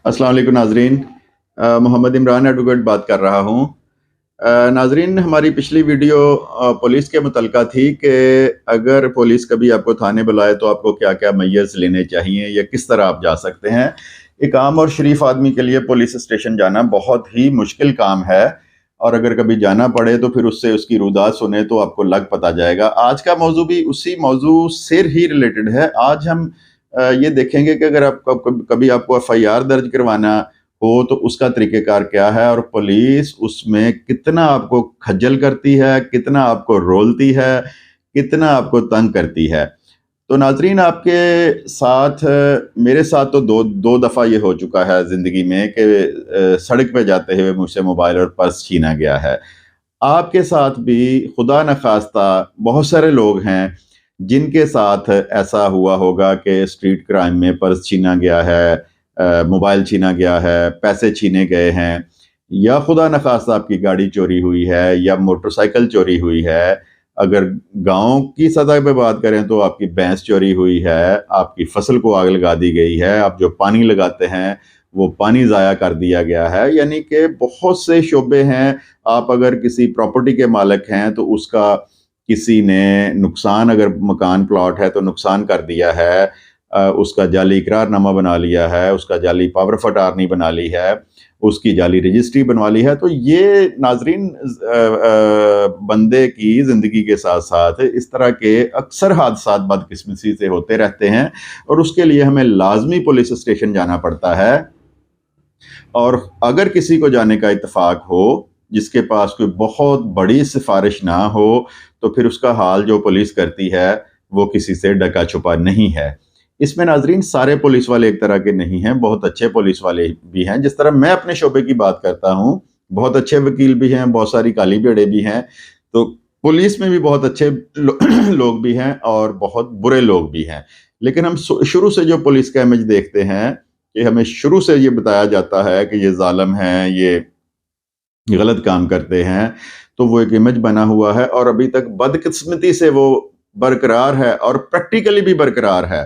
अस्सलाम वालेकुम नाजरीन। मोहम्मद इमरान एडवोकेट बात कर रहा हूँ। नाजरीन, हमारी पिछली वीडियो पुलिस के मुतल्लिका थी कि अगर पुलिस कभी आपको थाने बुलाए तो आपको क्या क्या मैयर्स लेने चाहिए या किस तरह आप जा सकते हैं। एक आम और शरीफ आदमी के लिए पुलिस स्टेशन जाना बहुत ही मुश्किल काम है, और अगर कभी जाना पड़े तो फिर उससे उसकी रुदात सुने तो आपको लग पता जाएगा। आज का मौजू भी उसी मौजू से ही रिलेटेड है। आज हम ये देखेंगे कि अगर आपको कभी आपको एफआईआर दर्ज करवाना हो तो उसका तरीक़ेकार क्या है, और पुलिस उसमें कितना आपको खज्जल करती है, कितना आपको रोलती है, कितना आपको तंग करती है। तो नाजरीन, आपके साथ मेरे साथ तो दो दफ़ा ये हो चुका है ज़िंदगी में कि सड़क पे जाते हुए मुझसे मोबाइल और पर्स छीना गया है। आपके साथ भी खुदा न खास्ता बहुत सारे लोग हैं जिनके साथ ऐसा हुआ होगा कि स्ट्रीट क्राइम में पर्स छीना गया है, मोबाइल छीना गया है, पैसे छीने गए हैं, या खुदा न खास्ता आपकी गाड़ी चोरी हुई है या मोटरसाइकिल चोरी हुई है। अगर गांव की सतह पे बात करें तो आपकी भैंस चोरी हुई है, आपकी फसल को आग लगा दी गई है, आप जो पानी लगाते हैं वो पानी ज़ाया कर दिया गया है। यानी कि बहुत से शोबे हैं। आप अगर किसी प्रॉपर्टी के मालिक हैं तो उसका किसी ने नुकसान, अगर मकान प्लॉट है तो नुकसान कर दिया है, उसका जाली इकरारनामा बना लिया है, उसका जाली पावर ऑफ अटॉर्नी बना ली है, उसकी जाली रजिस्ट्री बनवा ली है। तो ये नाजरीन बंदे की ज़िंदगी के साथ साथ इस तरह के अक्सर हादसात बदकिस्मती से होते रहते हैं, और उसके लिए हमें लाजमी पुलिस स्टेशन जाना पड़ता है। और अगर किसी को जाने का इत्तेफाक हो जिसके पास कोई बहुत बड़ी सिफारिश ना हो तो फिर उसका हाल जो पुलिस करती है वो किसी से ढका छुपा नहीं है। इसमें नाजरीन सारे पुलिस वाले एक तरह के नहीं हैं, बहुत अच्छे पुलिस वाले भी हैं। जिस तरह मैं अपने शोबे की बात करता हूँ, बहुत अच्छे वकील भी हैं, बहुत सारी काली भेड़े भी हैं। तो पुलिस में भी बहुत अच्छे लोग भी हैं और बहुत बुरे लोग भी हैं। लेकिन हम शुरू से जो पुलिस का इमेज देखते हैं कि हमें शुरू से ये बताया जाता है कि ये जालिम हैं, ये गलत काम करते हैं, तो वो एक इमेज बना हुआ है और अभी तक बदकिस्मती से वो बरकरार है और प्रैक्टिकली भी बरकरार है।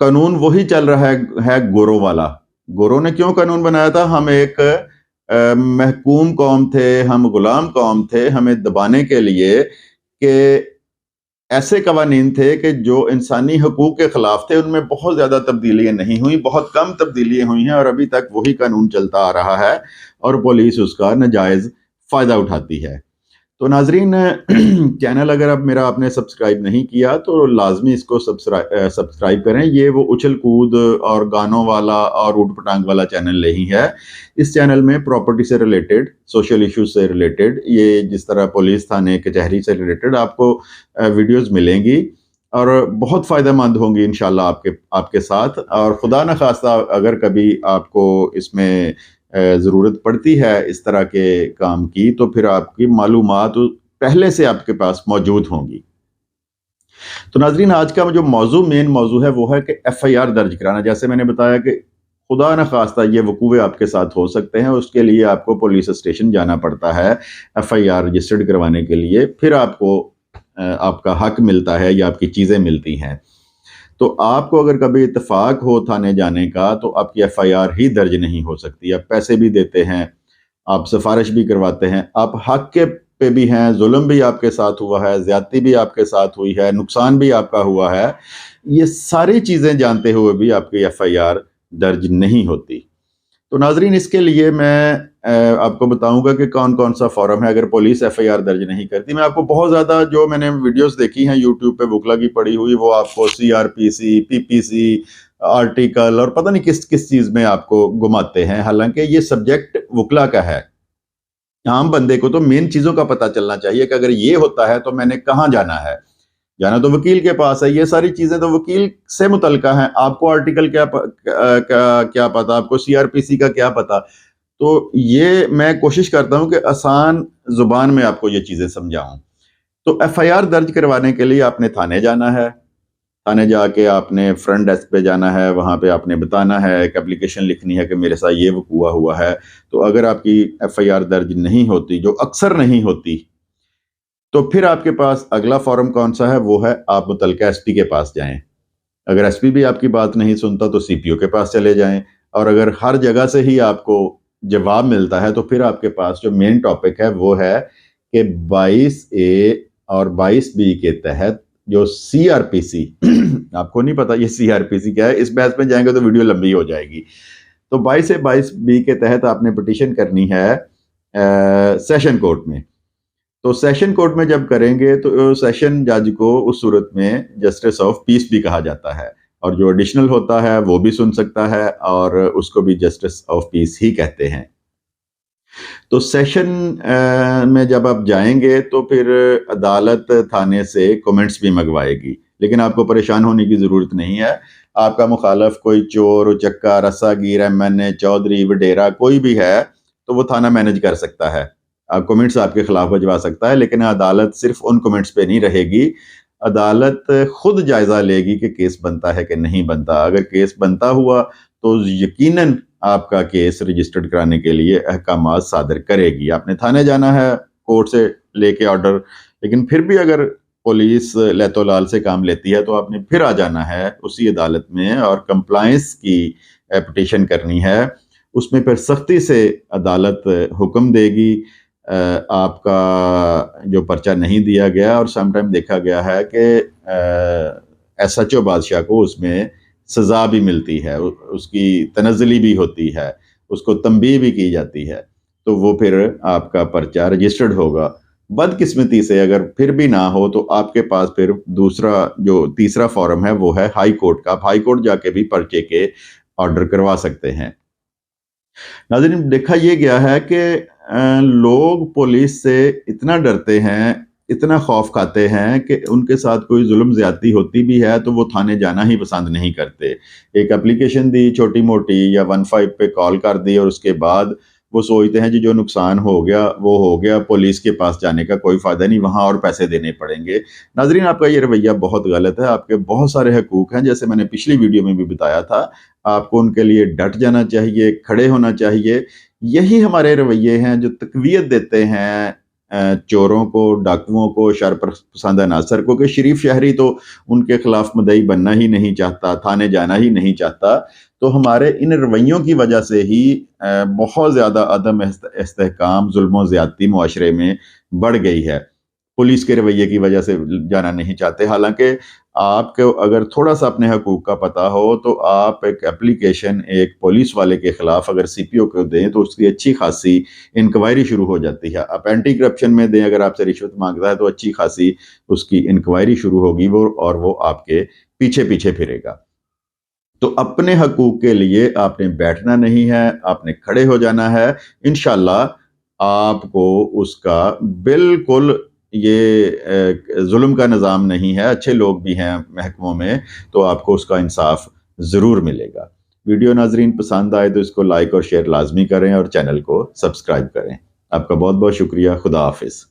कानून वही चल रहा है गोरों वाला। गोरों ने क्यों कानून बनाया था? हम एक महकूम कौम थे, हम गुलाम कौम थे, हमें दबाने के लिए कि ऐसे कवानीन थे कि जो इंसानी हकूक के खिलाफ थे। उनमें बहुत ज़्यादा तब्दीलियाँ नहीं हुई, बहुत कम तब्दीलियाँ हुई हैं और अभी तक वही कानून चलता आ रहा है और पुलिस उसका नाजायज़ फ़ायदा उठाती है। तो नाजरीन, चैनल अगर अब मेरा आपने सब्सक्राइब नहीं किया तो लाजमी इसको सब्सक्राइब करें। ये वो उछल कूद और गानों वाला और ऊट पटांग वाला चैनल नहीं है। इस चैनल में प्रॉपर्टी से रिलेटेड, सोशल इश्यूज से रिलेटेड, ये जिस तरह पुलिस थाने कचहरी से रिलेटेड आपको वीडियोस मिलेंगी और बहुत फ़ायदेमंद होंगी इंशाल्लाह आपके साथ। और खुदा न खास्ता अगर कभी आपको इसमें ज़रूरत पड़ती है इस तरह के काम की, तो फिर आपकी मालूमात पहले से आपके पास मौजूद होंगी। तो नाजरीन, आज का जो मेन मौजू है वो है कि एफआईआर दर्ज कराना। जैसे मैंने बताया कि खुदा न खास्ता ये वकूए आपके साथ हो सकते हैं, उसके लिए आपको पुलिस स्टेशन जाना पड़ता है एफआईआर रजिस्टर्ड करवाने के लिए। फिर आपको आपका हक मिलता है या आपकी चीज़ें मिलती हैं। तो आपको अगर कभी इत्तेफाक हो थाने जाने का तो आपकी एफआईआर ही दर्ज नहीं हो सकती। आप पैसे भी देते हैं, आप सिफारिश भी करवाते हैं, आप हक के पे भी हैं, जुल्म भी आपके साथ हुआ है, ज़्यादती भी आपके साथ हुई है, नुकसान भी आपका हुआ है। ये सारी चीज़ें जानते हुए भी आपकी एफआईआर दर्ज नहीं होती। तो नाजरीन, इसके लिए मैं आपको बताऊंगा कि कौन कौन सा फॉरम है अगर पुलिस एफआईआर दर्ज नहीं करती। मैं आपको बहुत ज़्यादा जो मैंने वीडियोस देखी हैं यूट्यूब पे बुकला की पड़ी हुई, वो आपको सीआरपीसी, पीपीसी, आर्टिकल और पता नहीं किस किस चीज़ में आपको घुमाते हैं। हालांकि ये सब्जेक्ट वकला का है। आम बंदे को तो मेन चीज़ों का पता चलना चाहिए कि अगर ये होता है तो मैंने कहाँ जाना है। जाना तो वकील के पास है। ये सारी चीज़ें तो वकील से मुतल्लिका हैं। आपको आर्टिकल क्या पता, आपको सीआरपीसी का क्या पता। तो ये मैं कोशिश करता हूँ कि आसान ज़ुबान में आपको ये चीज़ें समझाऊँ। तो एफआईआर दर्ज करवाने के लिए आपने थाने जाना है। थाने जाके आपने फ्रंट डेस्क पे जाना है, वहाँ पे आपने बताना है, एक एप्लीकेशन लिखनी है कि मेरे साथ ये वक़ूआ हुआ है। तो अगर आपकी एफआईआर दर्ज नहीं होती, जो अक्सर नहीं होती, तो फिर आपके पास अगला फॉर्म कौन सा है? वो है आप मुतल्लिका एसपी के पास जाएं। अगर एसपी भी आपकी बात नहीं सुनता तो सीपीओ के पास चले जाएं। اور اگر ہر جگہ سے ہی آپ کو جواب ملتا ہے تو پھر آپ کے پاس جو مین ٹاپک ہے وہ ہے کہ 22A اور 22B کے تحت جو سی آر پی سی آپ کو نہیں پتا یہ سی آر پی سی کیا ہے، اس بحث میں جائیں گے تو ویڈیو لمبی ہو جائے گی. تو 22A 22B کے تحت آپ نے پٹیشن کرنی ہے سیشن کورٹ میں. تو سیشن کورٹ میں جب کریں گے تو سیشن جج کو اس صورت میں جسٹس آف پیس بھی کہا جاتا ہے، اور جو ایڈیشنل ہوتا ہے وہ بھی سن سکتا ہے اور اس کو بھی جسٹس آف پیس ہی کہتے ہیں. تو سیشن میں جب آپ جائیں گے تو پھر عدالت تھانے سے کومنٹس بھی منگوائے گی، لیکن آپ کو پریشان ہونے کی ضرورت نہیں ہے. آپ کا مخالف کوئی چور، اچکا، رسا گیر، MNA، چودھری، وڈیرا کوئی بھی ہے تو وہ تھانہ مینج کر سکتا ہے، کومنٹس آپ کے خلاف بھجوا سکتا ہے. لیکن عدالت صرف ان کومنٹس پہ نہیں رہے گی، عدالت خود جائزہ لے گی کہ کیس بنتا ہے کہ نہیں بنتا. اگر کیس بنتا ہوا تو یقیناً آپ کا کیس رجسٹرڈ کرانے کے لیے احکامات صادر کرے گی. آپ نے تھانے جانا ہے کورٹ سے لے کے آرڈر، لیکن پھر بھی اگر پولیس لیت و لال سے کام لیتی ہے تو آپ نے پھر آ جانا ہے اسی عدالت میں اور کمپلائنس کی پٹیشن کرنی ہے. اس میں پھر سختی سے عدالت حکم دے گی. آپ کا جو پرچہ نہیں دیا گیا، اور سم ٹائم دیکھا گیا ہے کہ SHO بادشاہ کو اس میں سزا بھی ملتی ہے، اس کی تنزلی بھی ہوتی ہے، اس کو تنبیہ بھی کی جاتی ہے، تو وہ پھر آپ کا پرچہ رجسٹرڈ ہوگا. بدقسمتی سے اگر پھر بھی نہ ہو تو آپ کے پاس پھر تیسرا فارم ہے وہ ہے ہائی کورٹ کا. آپ ہائی کورٹ جا کے بھی پرچے کے آرڈر کروا سکتے ہیں. ناظرین، دیکھا یہ گیا ہے کہ لوگ پولیس سے اتنا ڈرتے ہیں، اتنا خوف کھاتے ہیں کہ ان کے ساتھ کوئی ظلم زیادتی ہوتی بھی ہے تو وہ تھانے جانا ہی پسند نہیں کرتے. ایک اپلیکیشن دی چھوٹی موٹی یا 15 پہ کال کر دی اور اس کے بعد وہ سوچتے ہیں جی جو نقصان ہو گیا وہ ہو گیا، پولیس کے پاس جانے کا کوئی فائدہ نہیں، وہاں اور پیسے دینے پڑیں گے. ناظرین، آپ کا یہ رویہ بہت غلط ہے. آپ کے بہت سارے حقوق ہیں، جیسے میں نے پچھلی ویڈیو میں بھی بتایا تھا. آپ کو ان کے لیے ڈٹ جانا چاہیے، کھڑے ہونا چاہیے. یہی ہمارے رویے ہیں جو تقویت دیتے ہیں چوروں کو، ڈاکوؤں کو، شر پسند عناصر کو، کہ شریف شہری تو ان کے خلاف مدعی بننا ہی نہیں چاہتا، تھانے جانا ہی نہیں چاہتا. تو ہمارے ان رویوں کی وجہ سے ہی بہت زیادہ عدم استحکام، ظلم و زیادتی معاشرے میں بڑھ گئی ہے. پولیس کے رویے کی وجہ سے جانا نہیں چاہتے. حالانکہ آپ کو اگر تھوڑا سا اپنے حقوق کا پتہ ہو تو آپ ایک اپلیکیشن ایک پولیس والے کے خلاف اگر CPO کو دیں تو اس کی اچھی خاصی انکوائری شروع ہو جاتی ہے. آپ اینٹی کرپشن میں دیں، اگر آپ سے رشوت مانگتا ہے تو اچھی خاصی اس کی انکوائری شروع ہوگی اور وہ آپ کے پیچھے پیچھے پھرے گا. تو اپنے حقوق کے لیے آپ نے بیٹھنا نہیں ہے، آپ نے کھڑے ہو جانا ہے. انشاءاللہ آپ کو اس کا بالکل یہ ظلم کا نظام نہیں ہے، اچھے لوگ بھی ہیں محکموں میں، تو آپ کو اس کا انصاف ضرور ملے گا. ویڈیو ناظرین پسند آئے تو اس کو لائک اور شیئر لازمی کریں اور چینل کو سبسکرائب کریں. آپ کا بہت بہت شکریہ. خدا حافظ.